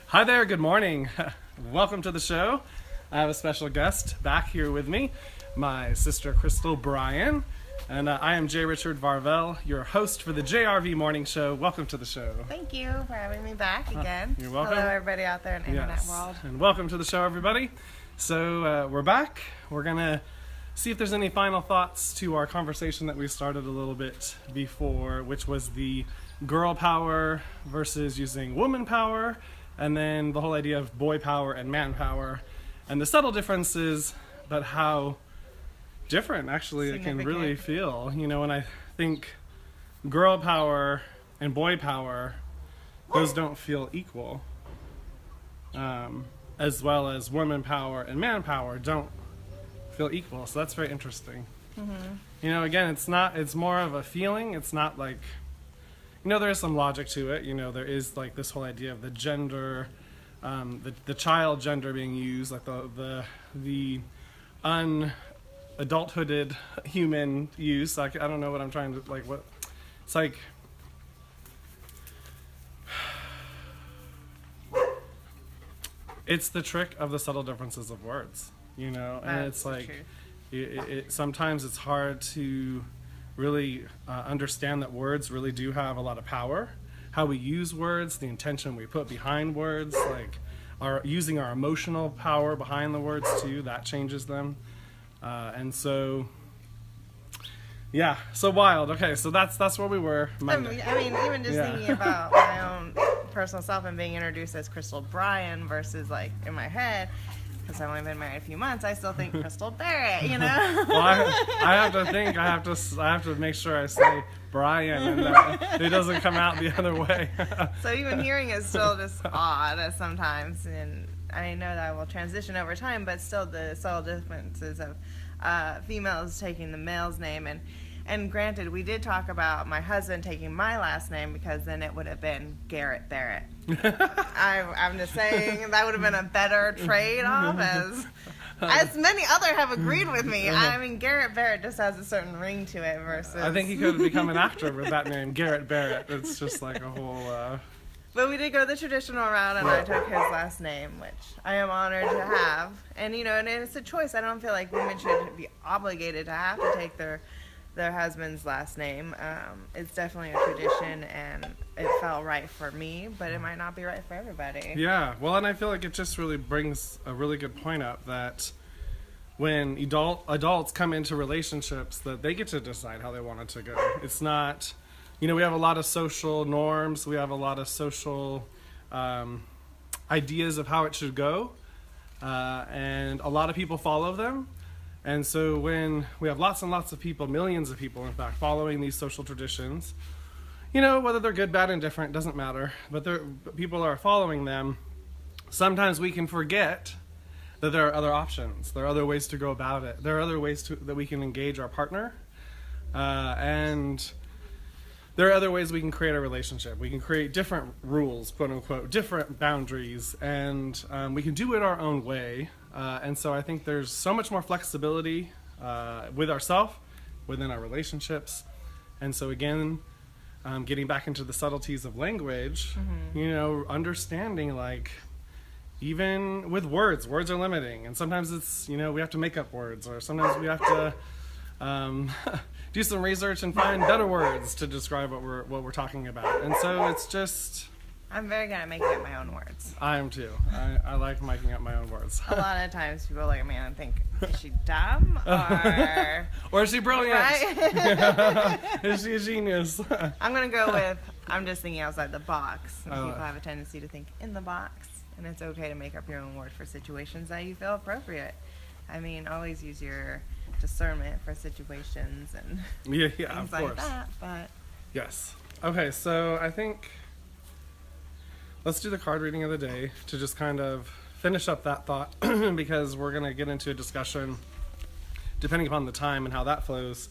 Hi there, good morning. Welcome to the show. I have a special guest back here with me, my sister Crystal Bryan, and I am J. Richard Varvel, your host for the JRV Morning Show. Welcome to the show. Thank you for having me back again. You're welcome. Hello everybody out there in the internet world. And welcome to the show, everybody. So we're back. We're going to see if there's any final thoughts to our conversation that we started a little bit before, which was the girl power versus using woman power, and then the whole idea of boy power and man power, and the subtle differences, but how different actually it can really feel. You know, when I think girl power and boy power, those don't feel equal, as well as woman power and man power don't feel equal. So that's very interesting. You know, again, it's more of a feeling. It's not like, you know, there is some logic to it. You know, there is like this whole idea of the gender, the child gender being used, like the unadulthooded human use. Like, I don't know what I'm trying to, like, what, it's like, it's the trick of the subtle differences of words, you know, and it's like, sometimes it's hard to really understand that words really do have a lot of power. How we use words, the intention we put behind words, like using our emotional power behind the words too, that changes them. And so, yeah, so wild. Okay, so that's where we were Monday. I mean, even just thinking about my own personal self and being introduced as Crystal Bryan versus, like, in my head, because I've only been married a few months, I still think Crystal Barrett, you know? Well, I have to make sure I say Bryan and that it doesn't come out the other way. So even hearing is still just odd sometimes, and I know that I will transition over time, but still the subtle differences of females taking the male's name, and granted, we did talk about my husband taking my last name, because then it would have been Garrett Barrett. I'm just saying that would have been a better trade-off, as many other have agreed with me. I mean, Garrett Barrett just has a certain ring to it versus... I think he could have become an actor with that name, Garrett Barrett. It's just like a whole... But we did go the traditional route, and I took his last name, which I am honored to have. And, you know, and it's a choice. I don't feel like women should be obligated to have to take their husband's last name. It's definitely a tradition, and it felt right for me, but it might not be right for everybody. Yeah, well, and I feel like it just really brings a really good point up that when adults come into relationships, that they get to decide how they want it to go. It's not, you know, we have a lot of social norms, we have a lot of social ideas of how it should go, and a lot of people follow them. And so when we have lots and lots of people, millions of people, in fact, following these social traditions, you know, whether they're good, bad, indifferent, doesn't matter, but people are following them, sometimes we can forget that there are other options. There are other ways to go about it. There are other ways that we can engage our partner. And there are other ways we can create a relationship. We can create different rules, quote unquote, different boundaries, and we can do it our own way. And so I think there's so much more flexibility with ourselves, within our relationships. And so again, getting back into the subtleties of language, you know, understanding, like, even with words are limiting. And sometimes it's, you know, we have to make up words, or sometimes we have to do some research and find better words to describe what we're talking about. And so it's just... I'm very good at making up my own words. I am too. I like making up my own words. A lot of times people look at me and think, is she dumb? Or is she brilliant? Right? Is she a genius? I'm going to go with, I'm just thinking outside the box. And people have a tendency to think in the box. And it's okay to make up your own word for situations that you feel appropriate. I mean, always use your discernment for situations and things like that. But yes. Okay, so I think... let's do the card reading of the day to just kind of finish up that thought, because we're going to get into a discussion, depending upon the time and how that flows,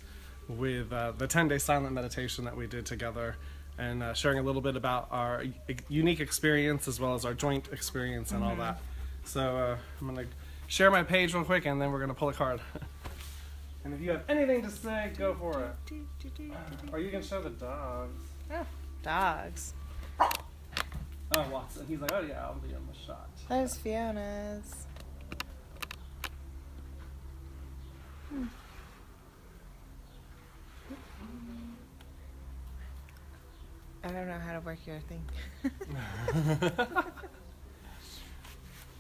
with the 10-day silent meditation that we did together, and sharing a little bit about our unique experience as well as our joint experience and all that. So I'm going to share my page real quick, and then we're going to pull a card. And if you have anything to say, go for it. Or you can show the dogs. Oh, dogs. Oh, Watson. He's like, oh yeah, I'll be in the shot. There's Fiona's. I don't know how to work your thing.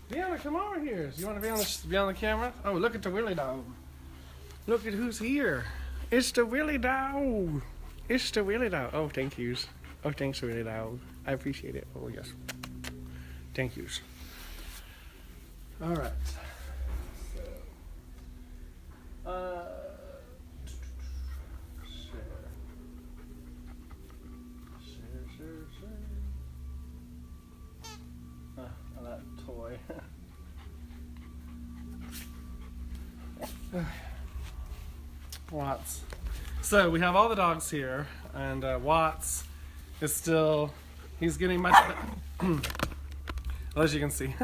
Fiona, come over here. Do you want to be on the camera? Oh, look at the Willie dog. Look at who's here. It's the Willie dog. It's the Willie dog. Oh, thank yous. Oh, thanks, Willie dog. I appreciate it. Oh, yes. Thank yous. All right. So, share. Oh, that toy. Watts. So we have all the dogs here, and Watts is still, he's getting much better. As you can see,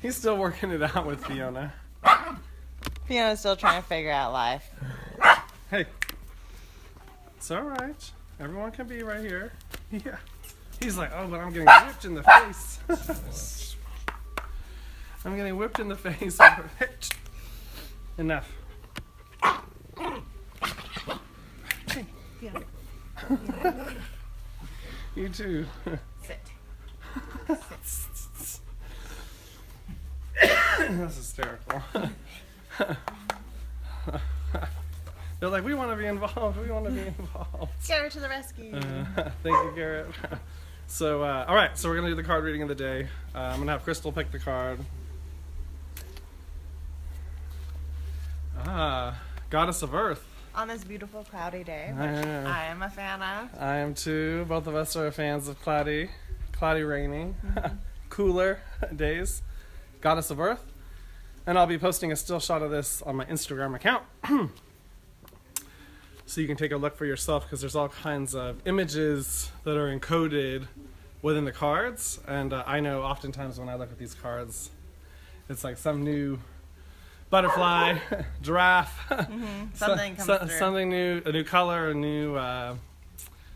he's still working it out with Fiona. Fiona's still trying to figure out life. Hey, it's all right. Everyone can be right here. Yeah. He's like, oh, but I'm getting whipped in the face. I'm getting whipped in the face. Enough. Yeah. You too. Sit. That's hysterical. They're like, we want to be involved. We want to be involved. Garrett to the rescue. Thank you, Garrett. So, all right. So we're gonna do the card reading of the day. I'm gonna have Crystal pick the card. Goddess of Earth. On this beautiful cloudy day, which I am a fan of. I am too. Both of us are fans of cloudy, rainy, cooler days. Goddess of Earth. And I'll be posting a still shot of this on my Instagram account. So you can take a look for yourself, because there's all kinds of images that are encoded within the cards. And I know oftentimes when I look at these cards, it's like some new butterfly, giraffe, Something comes through. something new, a new color, a new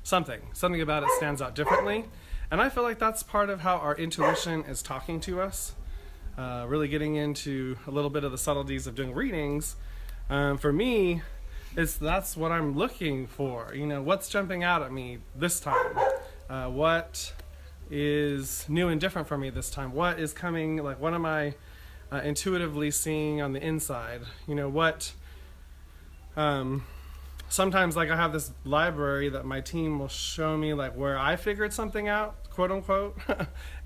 something about it stands out differently. And I feel like that's part of how our intuition is talking to us, really getting into a little bit of the subtleties of doing readings. For me, that's what I'm looking for. You know, what's jumping out at me this time? What is new and different for me this time? What is coming, like, what am I intuitively seeing on the inside? You know, what sometimes, like, I have this library that my team will show me, like, where I figured something out, quote unquote,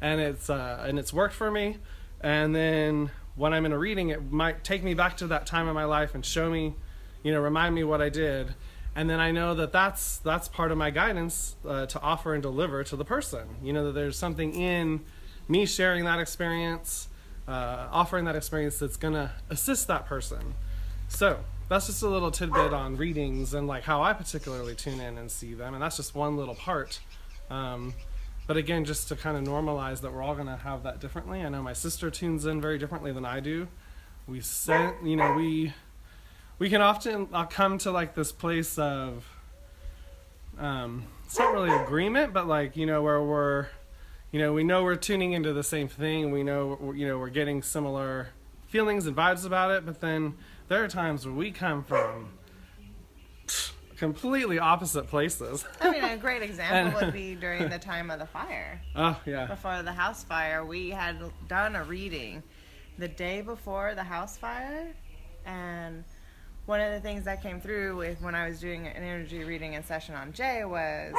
and it's worked for me. And then when I'm in a reading, it might take me back to that time in my life and show me, you know, remind me what I did. And then I know that that's part of my guidance to offer and deliver to the person. You know, that there's something in me sharing that experience, offering that experience that's going to assist that person. So that's just a little tidbit on readings and like how I particularly tune in and see them. And that's just one little part. But again, just to kind of normalize that we're all going to have that differently. I know my sister tunes in very differently than I do. We can often come to like this place of, it's not really agreement, but like, you know, where we're, you know, we know we're tuning into the same thing. We know, you know, we're getting similar feelings and vibes about it. But then there are times where we come from completely opposite places. I mean, a great example would be during the time of the fire. Oh, yeah. Before the house fire, we had done a reading the day before the house fire. And one of the things that came through with when I was doing an energy reading and session on Jay was,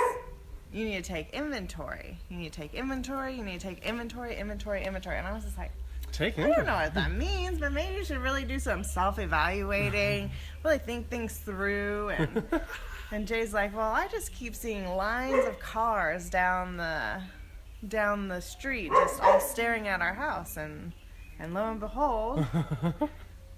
you need to take inventory. You need to take inventory. You need to take inventory. And I was just like, I don't know what that means, but maybe you should really do some self-evaluating, really think things through. And Jay's like, well, I just keep seeing lines of cars down the street, just all staring at our house. And lo and behold,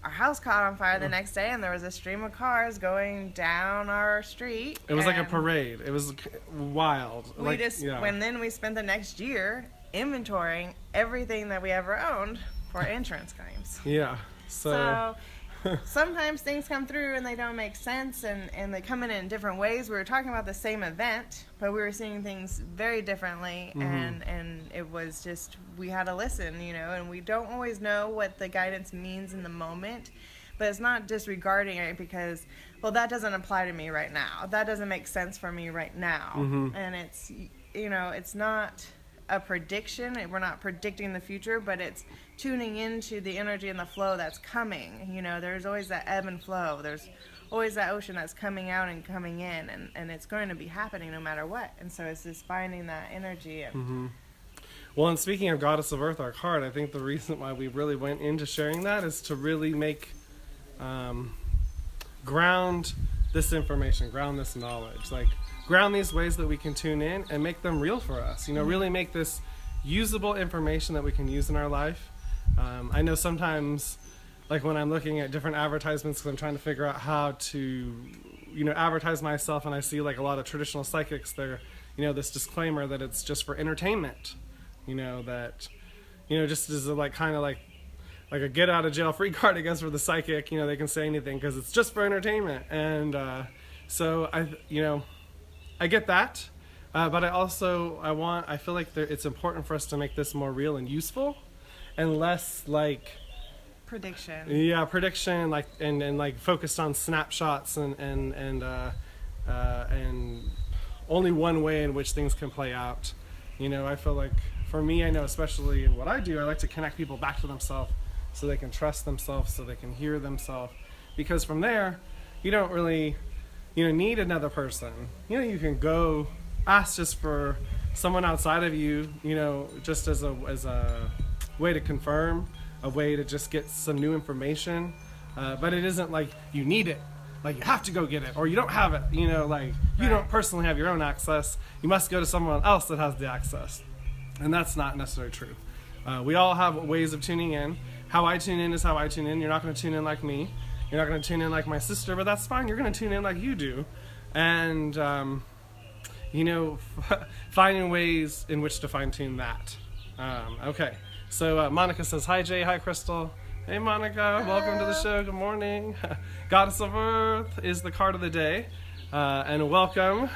our house caught on fire the next day, and there was a stream of cars going down our street. It was like a parade. It was wild. Then we spent the next year inventorying everything that we ever owned for insurance claims. Yeah. So sometimes things come through and they don't make sense, and they come in different ways. We were talking about the same event, but we were seeing things very differently, and it was just, we had to listen, you know, and we don't always know what the guidance means in the moment, but it's not disregarding it because, well, that doesn't apply to me right now. That doesn't make sense for me right now. And it's, you know, it's not a prediction. We're not predicting the future, but it's tuning into the energy and the flow that's coming. You know, there's always that ebb and flow. There's always that ocean that's coming out and coming in, and it's going to be happening no matter what. And so it's just finding that energy. And Well, and speaking of Goddess of Earth, our card, I think the reason why we really went into sharing that is to really make, ground this information, ground this knowledge, like ground these ways that we can tune in and make them real for us, you know, really make this usable information that we can use in our life. I know sometimes, like when I'm looking at different advertisements, because I'm trying to figure out how to, you know, advertise myself, and I see like a lot of traditional psychics, they're, you know, this disclaimer that it's just for entertainment, you know, that, you know, just as a, like kind of like a get out of jail free card, I guess, for the psychic, you know, they can say anything because it's just for entertainment. And so you know, I get that, but I feel like it's important for us to make this more real and useful, and less like prediction. Yeah, prediction, like and like focused on snapshots and only one way in which things can play out. You know, I feel like for me, I know especially in what I do, I like to connect people back to themselves so they can trust themselves, so they can hear themselves, because from there, you don't really, you know, need another person. You know, you can go ask just for someone outside of you, you know, just as a way to confirm, a way to just get some new information. But it isn't like you need it, like you have to go get it, or you don't have it, you know, like you don't personally have your own access. You must go to someone else that has the access. And that's not necessarily true. We all have ways of tuning in. How I tune in is how I tune in. You're not going to tune in like me. You're not going to tune in like my sister, but that's fine. You're going to tune in like you do. And, you know, finding ways in which to fine-tune that. Okay. So Monica says, hi, Jay. Hi, Crystal. Hey, Monica. Hello. Welcome to the show. Good morning. Goddess of Earth is the card of the day. And welcome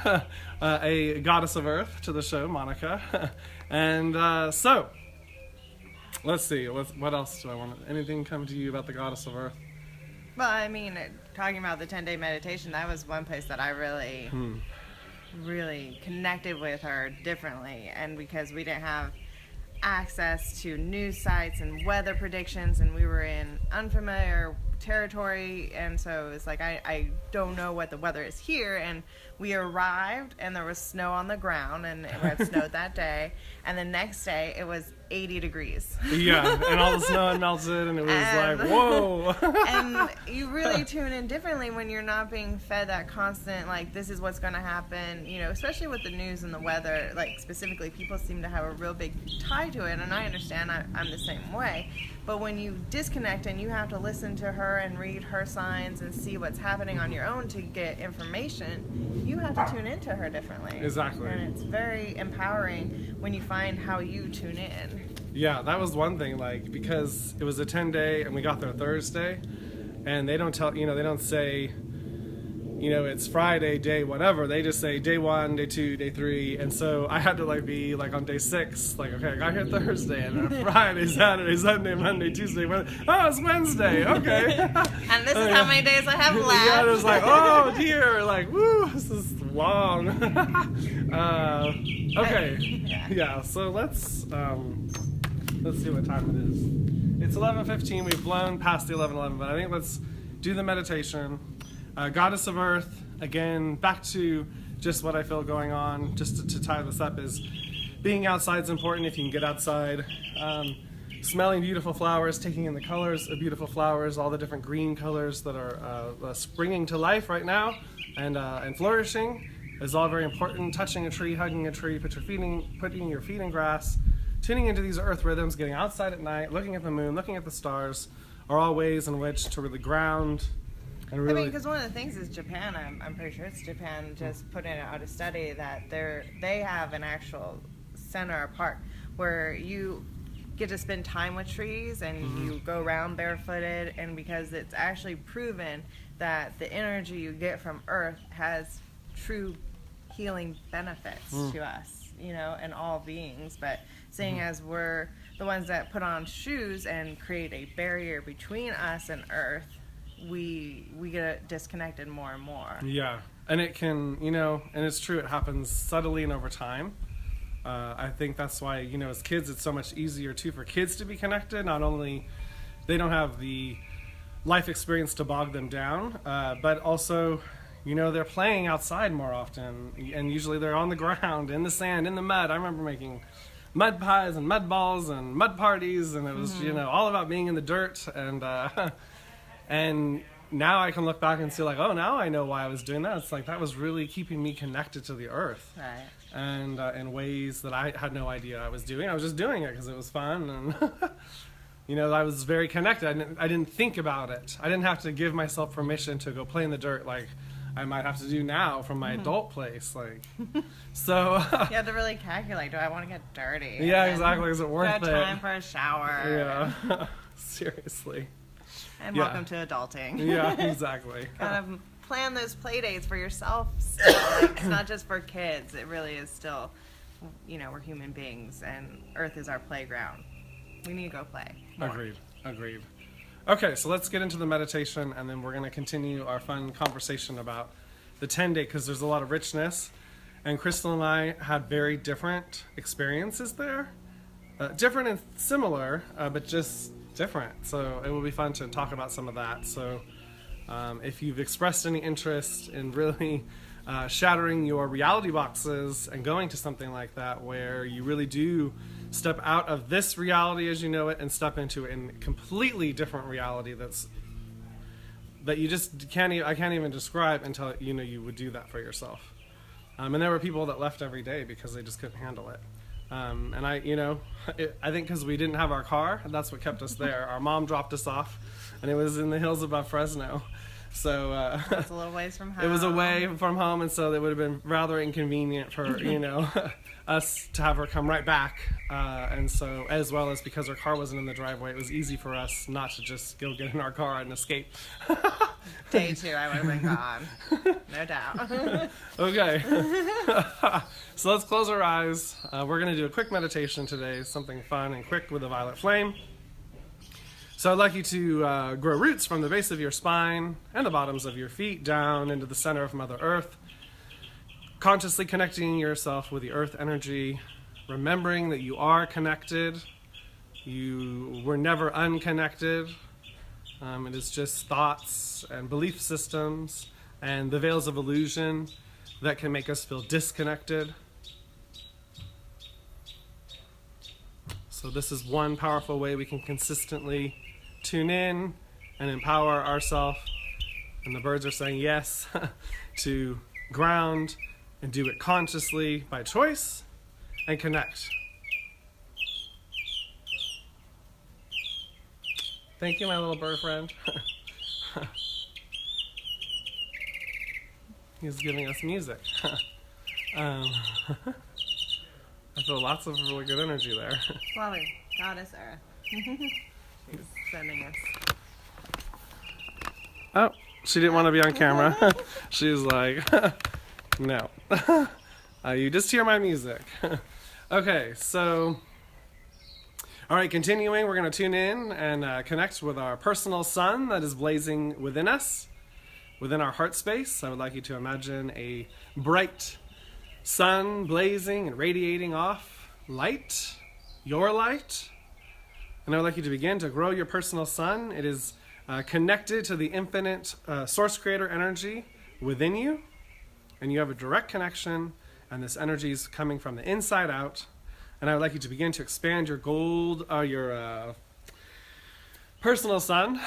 a Goddess of Earth to the show, Monica. And so, let's see. What else do I want? Anything come to you about the Goddess of Earth? Well, I mean, talking about the 10-day meditation, that was one place that I really, really connected with her differently. And because we didn't have access to news sites and weather predictions, and we were in unfamiliar territory, and so it's like I don't know what the weather is here. And we arrived and there was snow on the ground, and it had snowed that day, and the next day it was 80 degrees. Yeah, and all the snow had melted, and it was like, whoa. And you really tune in differently when you're not being fed that constant, like, this is what's going to happen, you know, especially with the news and the weather. Like, specifically, people seem to have a real big tie to it, and I understand. I'm the same way. But when you disconnect and you have to listen to her and read her signs and see what's happening on your own to get information, you have to tune into her differently. Exactly. And it's very empowering when you find how you tune in. Yeah, that was one thing, like, because it was a 10-day and we got there Thursday, and they don't tell, you know, they don't say, you know, it's Friday, day whatever. They just say day 1, day 2, day 3. And so I had to like be like on day 6, like, okay, I got here Thursday, and then Friday, Saturday, Sunday, Monday, Tuesday, Wednesday. Oh, it's Wednesday. Okay. And this is how many days I have left. Yeah, it was like, oh dear, like, woo, this is long. Okay. Yeah. So let's see what time it is. It's 11:15. We've blown past the 11:11, but I think let's do the meditation. Goddess of Earth, again, back to just what I feel going on, just to tie this up, is being outside is important if you can get outside. Smelling beautiful flowers, taking in the colors of beautiful flowers, all the different green colors that are springing to life right now and flourishing is all very important. Touching a tree, hugging a tree, putting your feet in grass, tuning into these earth rhythms, getting outside at night, looking at the moon, looking at the stars, are all ways in which to really ground. And really, I mean, because one of the things is Japan, I'm pretty sure it's Japan, just put out a study that they have an actual center or park where you get to spend time with trees, and you go around barefooted, and because it's actually proven that the energy you get from earth has true healing benefits to us, you know, and all beings. But seeing as we're the ones that put on shoes and create a barrier between us and earth, we get disconnected more and more. Yeah. And it can, you know, and it's true, it happens subtly and over time. I think that's why, you know, as kids, it's so much easier, too, for kids to be connected. Not only they don't have the life experience to bog them down, but also, you know, they're playing outside more often. And usually they're on the ground, in the sand, in the mud. I remember making mud pies and mud balls and mud parties, and it was, you know, all about being in the dirt. And now I can look back and see, like, oh, now I know why I was doing that. It's like that was really keeping me connected to the earth. Right. And in ways that I had no idea I was doing. I was just doing it because it was fun, and you know, I was very connected. I didn't think about it. I didn't have to give myself permission to go play in the dirt like I might have to do now from my adult place. Like, so you have to really calculate. Do I want to get dirty? Yeah, exactly. Is it worth it? Time for a shower. Yeah, seriously. And welcome to adulting. Yeah, exactly. Kind of plan those play dates for yourself still. Like, it's not just for kids. It really is still, you know, we're human beings, and Earth is our playground. We need to go play more. Agreed. Okay, so let's get into the meditation, and then we're going to continue our fun conversation about the 10-day, because there's a lot of richness. And Crystal and I had very different experiences there. Different and similar, but just different. So it will be fun to talk about some of that. So if you've expressed any interest in really shattering your reality boxes and going to something like that, where you really do step out of this reality as you know it and step into a completely different reality that you just I can't even describe until, you know, you would do that for yourself. And there were people that left every day because they just couldn't handle it. And I think because we didn't have our car, that's what kept us there. Our mom dropped us off, and it was in the hills above Fresno. So it's a little ways from home. It was away from home, and so it would have been rather inconvenient for, you know, us to have her come right back. And so, as well as because her car wasn't in the driveway, it was easy for us not to just go get in our car and escape. Day 2, I would have been gone. No doubt. Okay. So let's close our eyes. We're going to do a quick meditation today, something fun and quick with a violet flame. So I'd like you to grow roots from the base of your spine and the bottoms of your feet down into the center of Mother Earth, consciously connecting yourself with the earth energy, remembering that you are connected. You were never unconnected. It is just thoughts and belief systems and the veils of illusion that can make us feel disconnected. So this is one powerful way we can consistently tune in and empower ourselves. And the birds are saying yes to ground and do it consciously by choice and connect. Thank you, my little bird friend. He's giving us music. I feel lots of really good energy there. Lovely. Goddess Earth. She's sending us. Oh, she didn't want to be on camera. She was like, no. You just hear my music. Okay, so, all right, continuing, we're going to tune in and connect with our personal sun that is blazing within us, within our heart space. I would like you to imagine a bright sun blazing and radiating off light, your light. And I would like you to begin to grow your personal sun. It is connected to the infinite source creator energy within you. And you have a direct connection, and this energy is coming from the inside out. And I would like you to begin to expand your personal sun,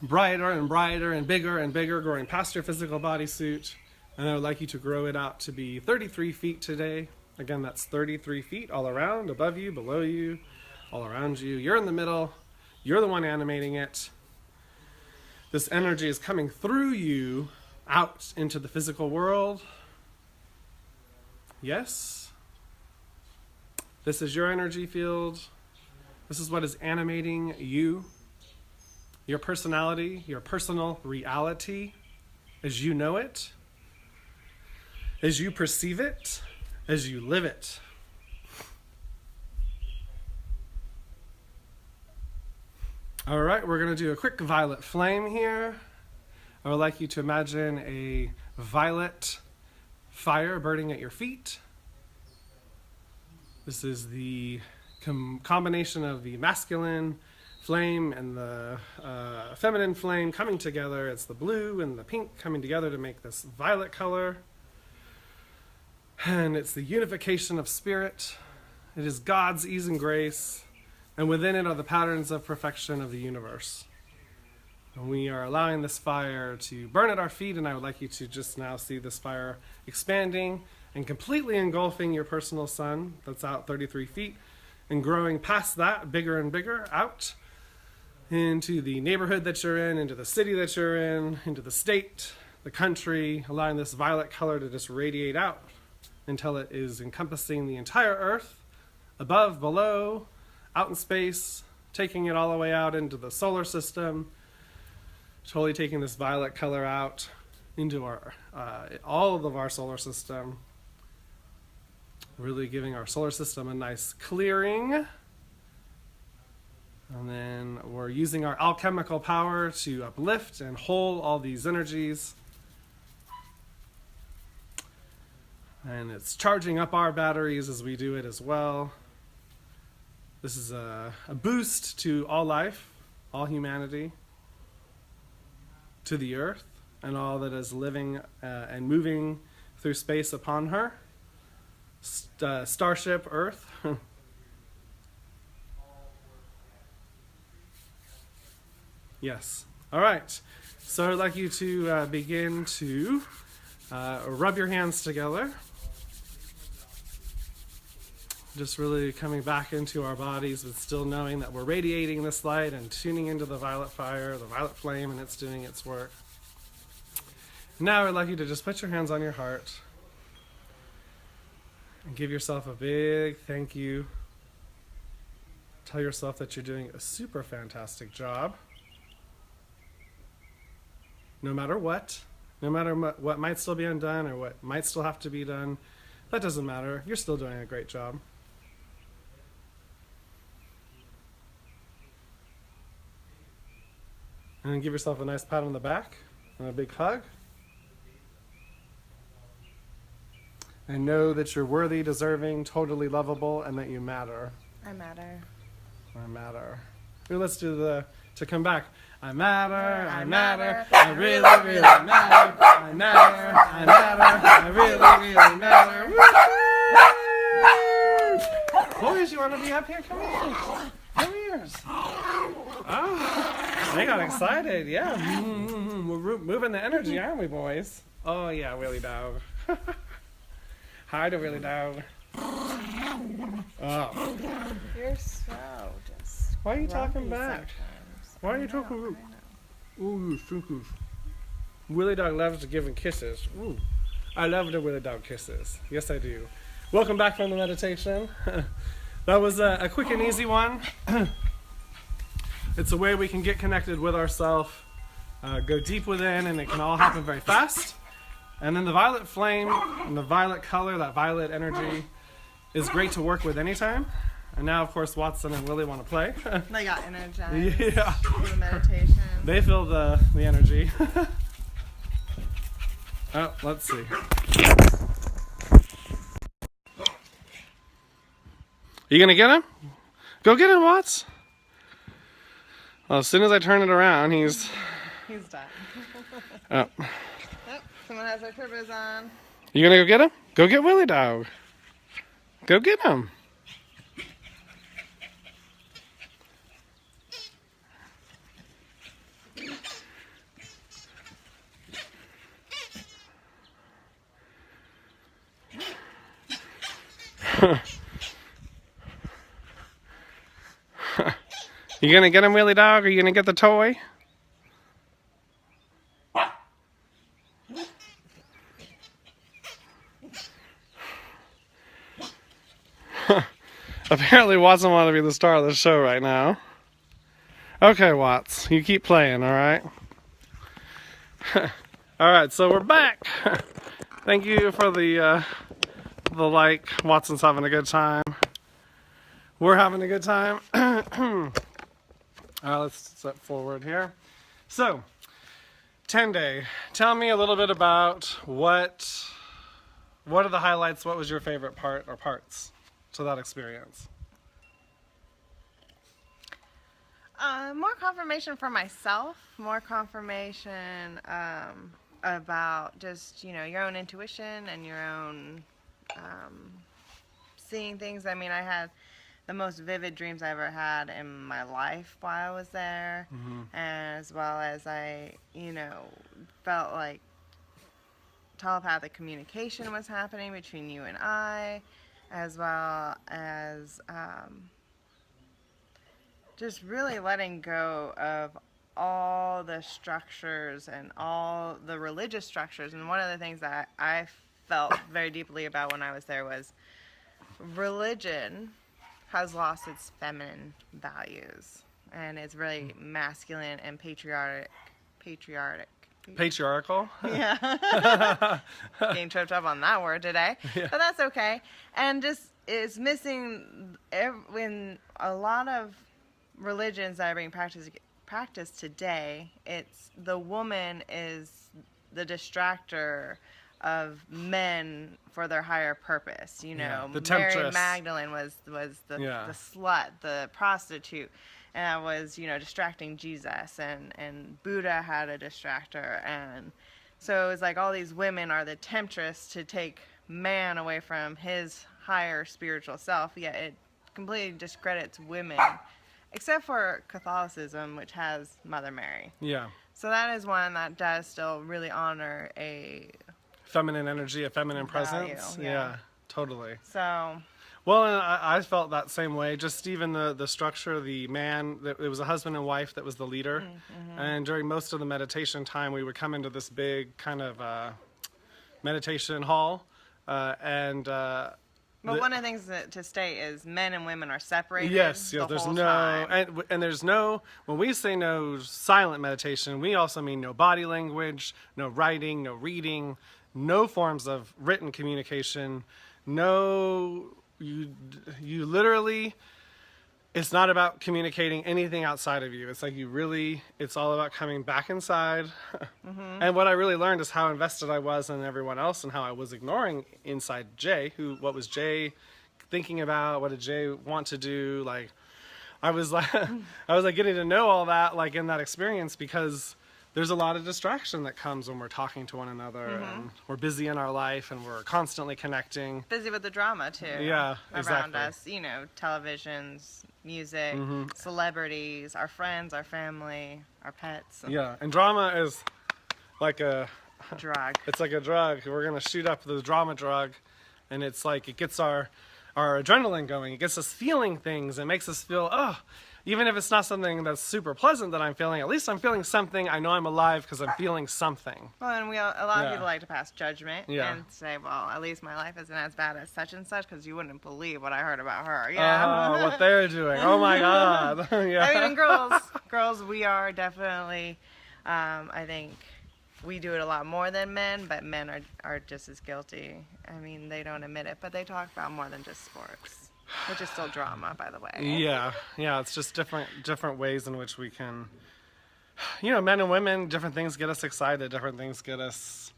brighter and brighter and bigger, growing past your physical bodysuit. And I would like you to grow it out to be 33 feet today. Again, that's 33 feet all around, above you, below you, all around you. You're in the middle. You're the one animating it. This energy is coming through you out into the physical world. Yes. This is your energy field. This is what is animating you, your personality, your personal reality as you know it, as you perceive it, as you live it. All right, we're going to do a quick violet flame here. I would like you to imagine a violet fire burning at your feet. This is the combination of the masculine flame and the feminine flame coming together. It's the blue and the pink coming together to make this violet color. And it's the unification of spirit. It is God's ease and grace. And within it are the patterns of perfection of the universe. And we are allowing this fire to burn at our feet, and I would like you to just now see this fire expanding and completely engulfing your personal sun that's out 33 feet and growing past that, bigger and bigger, out into the neighborhood that you're in, into the city that you're in, into the state, the country, allowing this violet color to just radiate out until it is encompassing the entire earth, above, below, out in space, taking it all the way out into the solar system, totally taking this violet color out into our all of our solar system, really giving our solar system a nice clearing. And then we're using our alchemical power to uplift and hold all these energies. And it's charging up our batteries as we do it as well. This is a boost to all life, all humanity, to the earth, and all that is living and moving through space upon her. Starship Earth. Yes. All right. So I'd like you to begin to rub your hands together. Just really coming back into our bodies, but still knowing that we're radiating this light and tuning into the violet fire, the violet flame, and it's doing its work. Now I'd like you to just put your hands on your heart and give yourself a big thank you. Tell yourself that you're doing a super fantastic job. No matter what might still be undone or what might still have to be done, that doesn't matter. You're still doing a great job. And then give yourself a nice pat on the back and a big hug. And know that you're worthy, deserving, totally lovable, and that you matter. I matter. I matter. Here, let's do to come back. I matter, I matter, I really, really matter. I matter, I matter, I really, really matter. Woo! Boys, you want to be up here? Come here. Come here. Oh, they got excited. Yeah. We're moving the energy, aren't we, boys? Oh, yeah, Willie Dog. Hi to Willie Dog. Oh. You're so just. Why are you talking back? Sometimes. Why are you talking? Ooh, Willie Dog loves to give him kisses. Ooh, I love the Willie Dog kisses. Yes, I do. Welcome back from the meditation. That was a quick and easy one. It's a way we can get connected with ourselves, go deep within, and it can all happen very fast. And then the violet flame and the violet color, that violet energy, is great to work with anytime. And now, of course, Watson and Willie want to play. They got energized. Yeah. For the meditation. They feel the energy. Oh, let's see. You gonna get him? Go get him, Watts. Well, as soon as I turn it around, he's done. Oh. Oh, someone has their turbos on. You gonna go get him? Go get Willie Dog. Go get him. You gonna get him, Willie Dog? Are you gonna get the toy? Apparently Watson wanted to be the star of the show right now. Okay, Watts, you keep playing, alright? Alright, so we're back. Thank you for the like. Watson's having a good time. We're having a good time. Alright, let's step forward here. So, 10-day. Tell me a little bit about what are the highlights, what was your favorite part or parts to that experience? More confirmation for myself, more confirmation about just, your own intuition and your own seeing things. I mean, I had the most vivid dreams I ever had in my life while I was there, as well as I, felt like telepathic communication was happening between you and I, as well as just really letting go of all the structures and all the religious structures. And one of the things that I felt very deeply about when I was there was religion has lost its feminine values, and it's really masculine and patriarchal. Patriarchal? Yeah. Getting tripped up on that word today. Yeah. But that's okay. And just it's missing in a lot of religions that are being practiced today. It's the woman is the distractor of men for their higher purpose. The Mary temptress. Magdalene was the slut, the prostitute, and that was distracting Jesus, and Buddha had a distractor, and so it was like all these women are the temptress to take man away from his higher spiritual self. Yet it completely discredits women, except for Catholicism, which has Mother Mary. Yeah. So that is one that does still really honor a feminine energy, a feminine value, presence. yeah, totally. So. Well, and I felt that same way. Just even the structure, the man, it was a husband and wife that was the leader. And during most of the meditation time, we would come into this big kind of meditation hall. Well, one of the things to state is men and women are separated. Yes, the there's whole no, time. and there's no, when we say no silent meditation, we also mean no body language, no writing, no reading, no forms of written communication, you literally, it's not about communicating anything outside of you. It's like it's all about coming back inside. And what I really learned is how invested I was in everyone else and how I was ignoring inside Jay, what was Jay thinking about, what did Jay want to do. Like, I was getting to know all that, like, in that experience, because there's a lot of distraction that comes when we're talking to one another, and we're busy in our life, and we're constantly connecting. Busy with the drama, too. Yeah, around exactly. us, televisions, music, celebrities, our friends, our family, our pets. Yeah, and drama is like a drug. It's like a drug. We're going to shoot up the drama drug, and it's like it gets our adrenaline going. It gets us feeling things. It makes us feel, even if it's not something that's super pleasant that I'm feeling, at least I'm feeling something. I know I'm alive because I'm feeling something. Well, and a lot of people like to pass judgment and say, well, at least my life isn't as bad as such and such, because you wouldn't believe what I heard about her. Yeah. What they're doing. Oh my God. Yeah. I mean, and girls, we are definitely, I think we do it a lot more than men, but men are just as guilty. I mean, they don't admit it, but they talk about more than just sports. Which is still drama, by the way. Yeah, it's just different ways in which we can, men and women, different things get us excited, different things get us,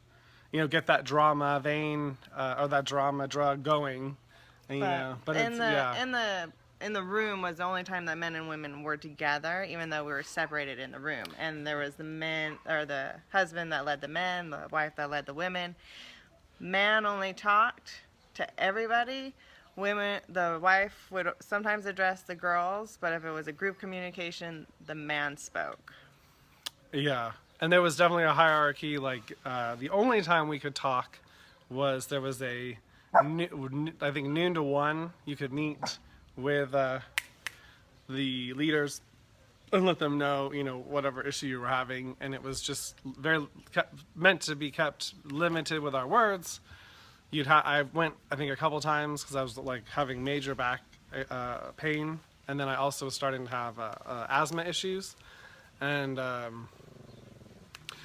get that drama vein, or that drama drug going, but in the room was the only time that men and women were together, even though we were separated in the room. And there was the husband that led the men, the wife that led the women. Man only talked to everybody. The wife would sometimes address the girls, but if it was a group communication, the man spoke. Yeah, and there was definitely a hierarchy. Like, the only time we could talk there was I think noon to 1, you could meet with the leaders and let them know, whatever issue you were having, and it was just meant to be kept limited with our words. I went, I think, a couple times because I was like having major back pain, and then I also was starting to have asthma issues, and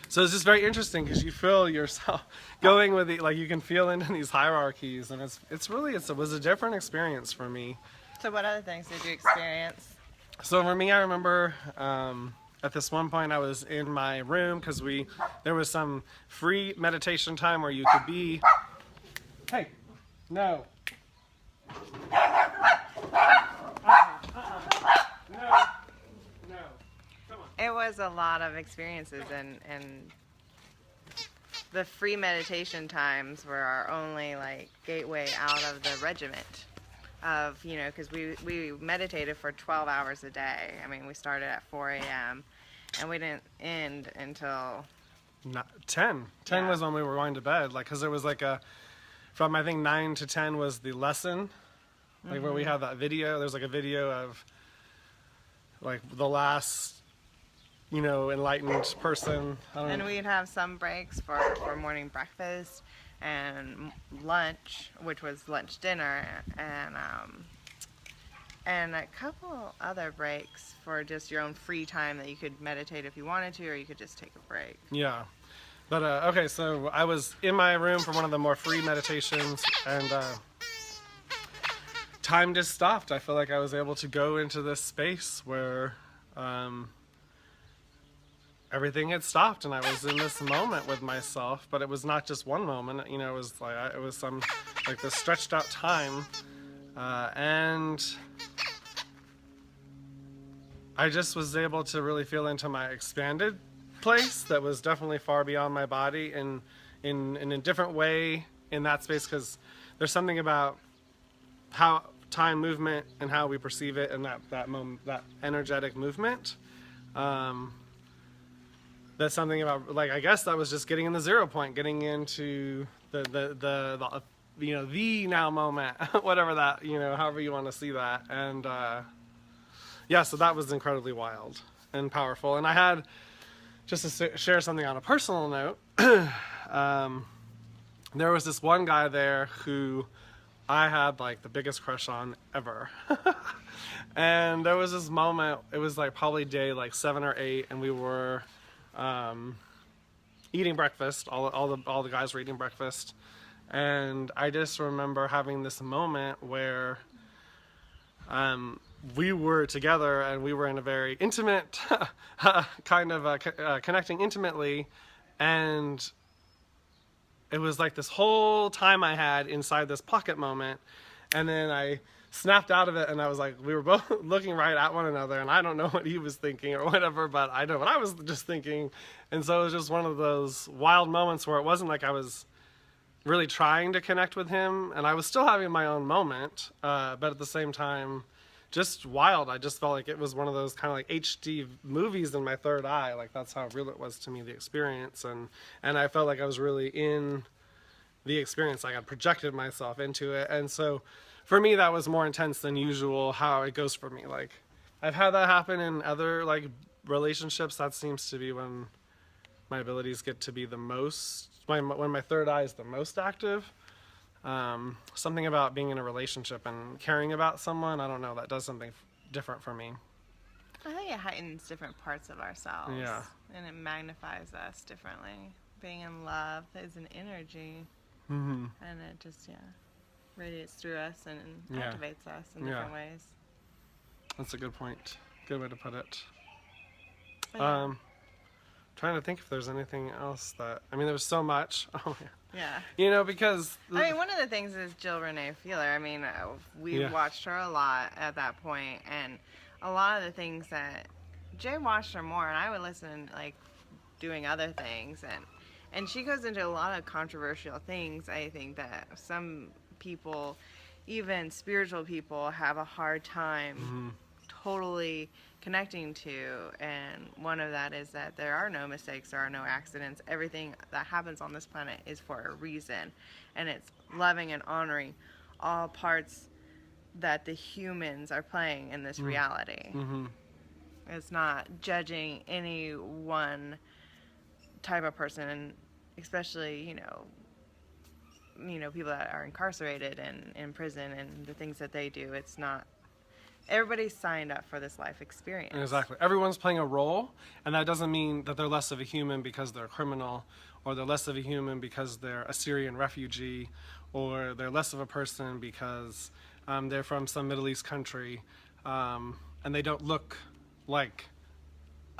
so it's just very interesting because you feel yourself going with like you can feel into these hierarchies, and it was a different experience for me. So what other things did you experience? So for me, I remember at this one point I was in my room because there was some free meditation time where you could be. Hey, no. No. Come on. It was a lot of experiences, and the free meditation times were our only like gateway out of the regiment of, because we meditated for 12 hours a day. I mean, we started at 4 a.m. and we didn't end until 10 Yeah. was when we were going to bed, like, because there was like from I think 9 to 10 was the lesson, like where we had that video. There's like a video of like the last enlightened person. And we'd have some breaks for morning breakfast and lunch, which was lunch dinner, and a couple other breaks for just your own free time that you could meditate if you wanted to, or you could just take a break. Yeah. But okay, so I was in my room for one of the more free meditations, and time just stopped. I feel like I was able to go into this space where everything had stopped, and I was in this moment with myself. But it was not just one moment. It was like it was some like this stretched out time, and I just was able to really feel into my expanded place that was definitely far beyond my body, and in a different way in that space, because there's something about how time movement and how we perceive it, and that moment, that energetic movement, that's something about, like, I guess that was just getting in the 0 point, getting into the now moment, whatever that, however you want to see that. And yeah, so that was incredibly wild and powerful. And I had, just to share something on a personal note, there was this one guy there who I had like the biggest crush on ever. And there was this moment, it was like probably day like 7 or 8, and we were eating breakfast. All the guys were eating breakfast, and I just remember having this moment where we were together, and we were in a very intimate kind of connecting intimately, and it was like this whole time I had inside this pocket moment, and then I snapped out of it, and I was like, we were both looking right at one another, and I don't know what he was thinking or whatever, but I know what I was just thinking. And so it was just one of those wild moments where it wasn't like I was really trying to connect with him, and I was still having my own moment, but at the same time, just wild. I just felt like it was one of those kind of like HD movies in my third eye. Like, that's how real it was to me, the experience. And I felt like I was really in the experience. Like, I projected myself into it. And so for me, that was more intense than usual, how it goes for me. Like, I've had that happen in other like relationships. That seems to be when my abilities get to be the most, when my third eye is the most active. Something about being in a relationship and caring about someone, I don't know, that does something different for me. I think it heightens different parts of ourselves. Yeah. And it magnifies us differently. Being in love is an energy. Mm-hmm. And it just, radiates through us and Yeah. activates us in different ways. That's a good point. Good way to put it. But yeah. Trying to think if there's anything else that, I mean, there was so much. Oh, yeah. Yeah. Because I mean, one of the things is Jill Renee Feeler. I mean, we watched her a lot at that point, and a lot of the things that Jay watched her more, and I would listen, like, doing other things, and she goes into a lot of controversial things. I think that some people, even spiritual people, have a hard time totally connecting to, and one of that is that there are no mistakes, there are no accidents. Everything that happens on this planet is for a reason, and it's loving and honoring all parts that the humans are playing in this reality. Mm-hmm. It's not judging any one type of person, and especially people that are incarcerated and in prison and the things that they do. It's not everybody's signed up for this life experience. Exactly. Everyone's playing a role, and that doesn't mean that they're less of a human because they're a criminal, or they're less of a human because they're a Syrian refugee, or they're less of a person because they're from some Middle East country, and they don't look like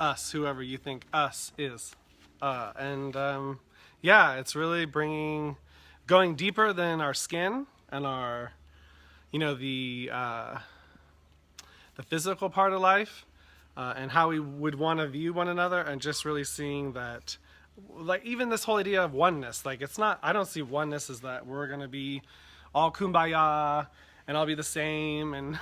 us, whoever you think us is. Yeah, it's really going deeper than our skin and our, the physical part of life, and how we would want to view one another, and just really seeing that, like, even this whole idea of oneness, like, it's not, I don't see oneness as that we're going to be all kumbaya and I'll be the same, and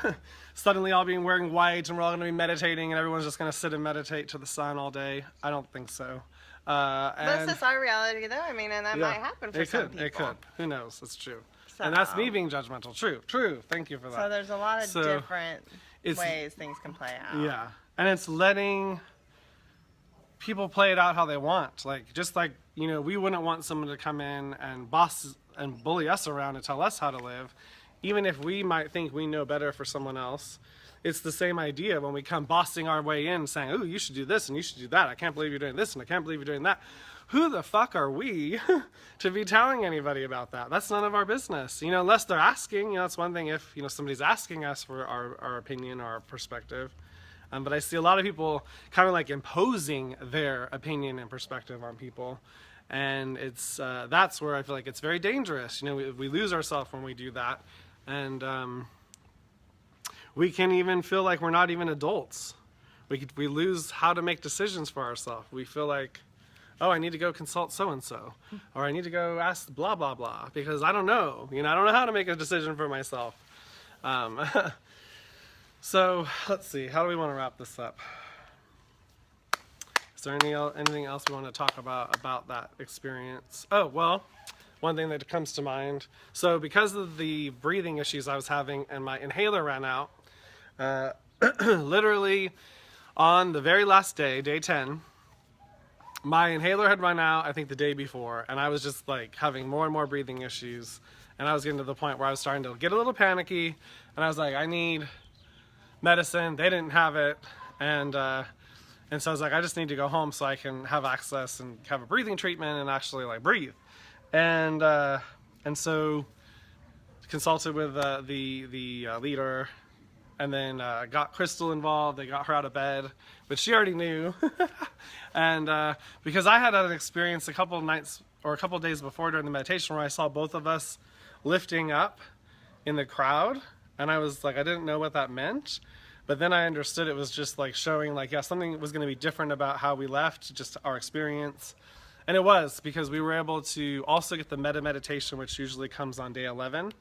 suddenly I'll be wearing white and we're all going to be meditating and everyone's just going to sit and meditate to the sun all day. I don't think so. That's just our reality, though. I mean, and that might happen for some people. It could. Who knows? It's true. So, and that's me being judgmental. True. Thank you for that. So there's a lot of different ways things can play out. Yeah. And it's letting people play it out how they want. Like, just like, we wouldn't want someone to come in and boss and bully us around and tell us how to live, even if we might think we know better for someone else. It's the same idea when we come bossing our way in, saying, "Oh, you should do this and you should do that. I can't believe you're doing this and I can't believe you're doing that." Who the fuck are we to be telling anybody about that? That's none of our business. Unless they're asking. It's one thing if somebody's asking us for our opinion or our perspective. But I see a lot of people kind of like imposing their opinion and perspective on people, and it's that's where I feel like it's very dangerous. We lose ourselves when we do that, and we can even feel like we're not even adults. We lose how to make decisions for ourselves. We feel like, oh, I need to go consult so-and-so, or I need to go ask blah, blah, blah, because I don't know. I don't know how to make a decision for myself. So let's see, how do we want to wrap this up? Is there anything else we want to talk about that experience? Oh, well, one thing that comes to mind. So because of the breathing issues I was having and my inhaler ran out, literally on the very last day, day 10, my inhaler had run out, I think the day before, and I was just like having more and more breathing issues, and I was getting to the point where I was starting to get a little panicky, and I was like, I need medicine. They didn't have it, and so I was like, I just need to go home so I can have access and have a breathing treatment and actually like breathe, and so consulted with the leader, and then got Crystal involved. They got her out of bed, but she already knew. And because I had an experience a couple of nights or a couple of days before during the meditation where I saw both of us lifting up in the crowd, and I was like, I didn't know what that meant, but then I understood it was just like showing like, yeah, something was going to be different about how we left, just our experience. And it was, because we were able to also get the meditation, which usually comes on day 11.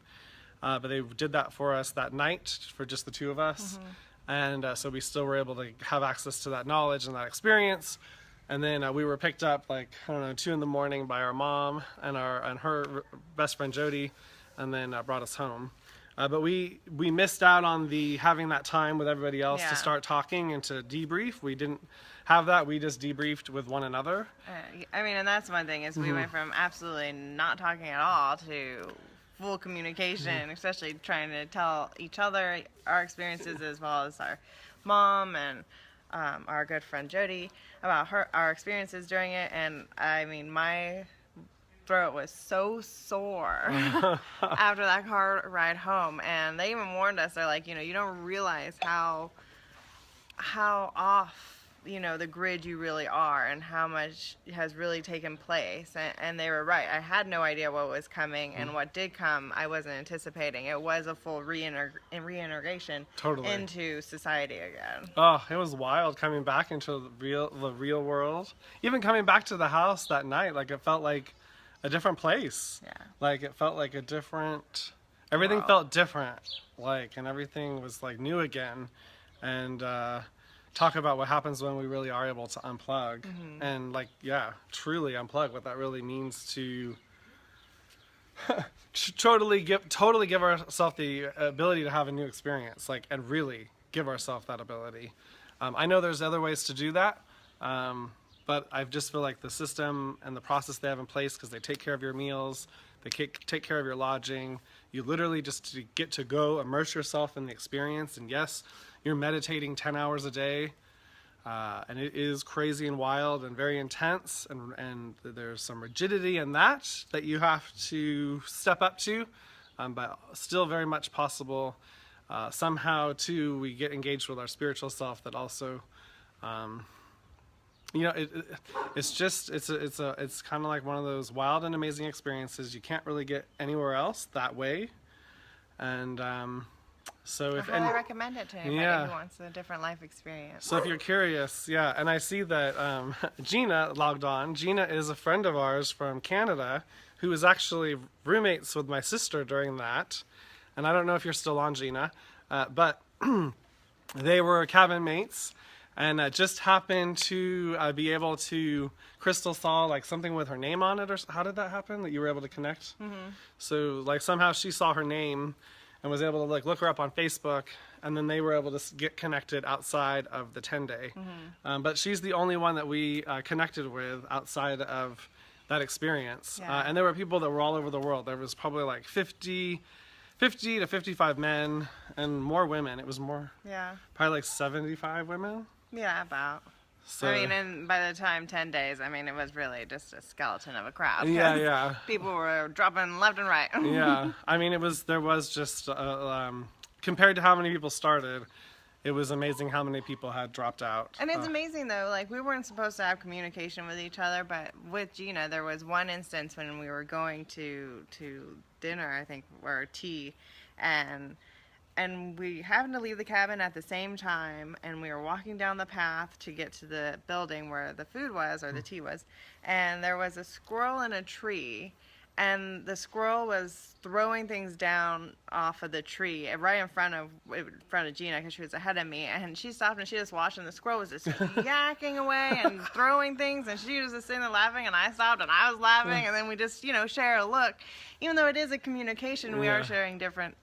But they did that for us that night for just the two of us. And so we still were able to have access to that knowledge and that experience. And then we were picked up like, I don't know, 2 a.m. by our mom and her best friend Jody, and then brought us home. But we missed out on having that time with everybody else to start talking and to debrief. We didn't have that. We just debriefed with one another. I mean, and that's one thing is we went from absolutely not talking at all to full communication, especially trying to tell each other our experiences as well as our mom and our good friend Jody about our experiences during it. And I mean, my throat was so sore after that car ride home, and they even warned us. They're like, you don't realize how off the grid you really are and how much has really taken place. And they were right. I had no idea what was coming, and what did come I wasn't anticipating. It was a full reintegration into society again. Oh, it was wild coming back into the real world. Even coming back to the house that night, like it felt like a different place. Yeah. Like it felt like a different, everything felt different, like, and everything was like new again. And talk about what happens when we really are able to unplug and like, truly unplug, what that really means to totally give ourselves the ability to have a new experience, like, and really give ourselves that ability. I know there's other ways to do that. But I just feel like the system and the process they have in place, because they take care of your meals, They take care of your lodging. You literally just get to go immerse yourself in the experience. And yes, you're meditating 10 hours a day. And it is crazy and wild and very intense. And there's some rigidity in that you have to step up to. But still very much possible. Somehow, too, we get engaged with our spiritual self that also... you know, it's kind of like one of those wild and amazing experiences you can't really get anywhere else that way. And so if I highly recommend it to anybody who wants a different life experience. So if you're curious, and I see that Gina logged on. Gina is a friend of ours from Canada who was actually roommates with my sister during that. And I don't know if you're still on, Gina, but they were cabin mates. And just happened to be able to, Crystal saw like something with her name on it, or how did that happen? That you were able to connect? Mm-hmm. So like somehow she saw her name and was able to like look her up on Facebook, and then they were able to get connected outside of the 10-day. Mm-hmm. But she's the only one that we connected with outside of that experience. Yeah. And there were people that were all over the world. There was probably like 50 to 55 men and more women. It was more, probably like 75 women. Yeah, about. So, I mean, and by the time 10 days, I mean, it was really just a skeleton of a crowd. Yeah. People were dropping left and right. Yeah. I mean, there was just, compared to how many people started, it was amazing how many people had dropped out. And it's amazing, though, like, we weren't supposed to have communication with each other, but with Gina, there was one instance when we were going to dinner, I think, or tea, and we happened to leave the cabin at the same time, and we were walking down the path to get to the building where the food was, or the tea was, and there was a squirrel in a tree, and the squirrel was throwing things down off of the tree right in front of Gina, because she was ahead of me, and she stopped and she just watched, and the squirrel was just yakking away and throwing things, and she was just sitting there laughing, and I stopped and I was laughing, and then we just, share a look. Even though it is a communication, we are sharing different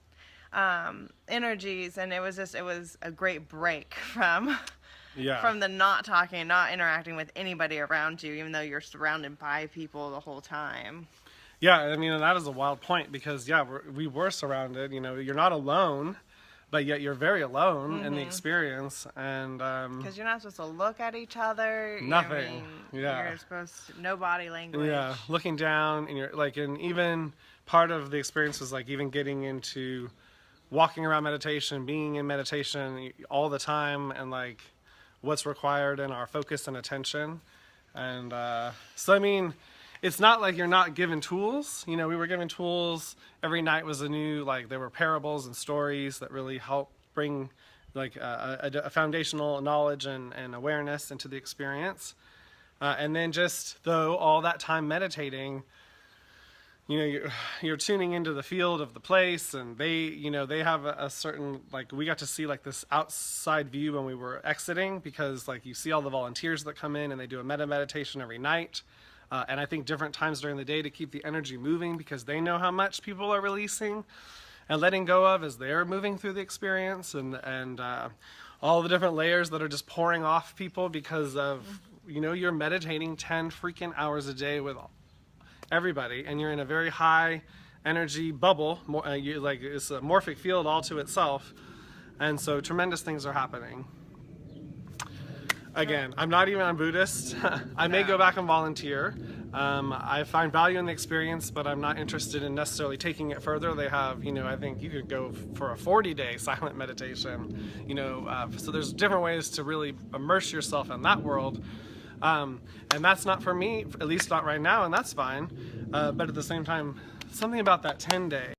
energies, and it was a great break from the not talking, not interacting with anybody around you, even though you're surrounded by people the whole time. Yeah, I mean, and that is a wild point, because we were surrounded. You're not alone, but yet you're very alone in the experience, and because you're not supposed to look at each other. Nothing. You're supposed to, no body language. Yeah, looking down, and you're like, and even part of the experience was like even getting into walking around meditation, being in meditation all the time, and like what's required in our focus and attention. And so, I mean, it's not like you're not given tools. We were given tools. Every night was a new, like, there were parables and stories that really help bring like a foundational knowledge and awareness into the experience. And then just, though, all that time meditating, you're tuning into the field of the place, and they have a certain, like, we got to see like this outside view when we were exiting, because like you see all the volunteers that come in, and they do a meditation every night, and I think different times during the day to keep the energy moving, because they know how much people are releasing and letting go of as they're moving through the experience, and all the different layers that are just pouring off people because of you're meditating 10 freaking hours a day with everybody, and you're in a very high energy bubble, like it's a morphic field all to itself, and so tremendous things are happening. Again, I'm not even a Buddhist. I may go back and volunteer. I find value in the experience, but I'm not interested in necessarily taking it further. They have, I think you could go for a 40-day silent meditation, so there's different ways to really immerse yourself in that world. And that's not for me, at least not right now, and that's fine. But at the same time, something about that 10-day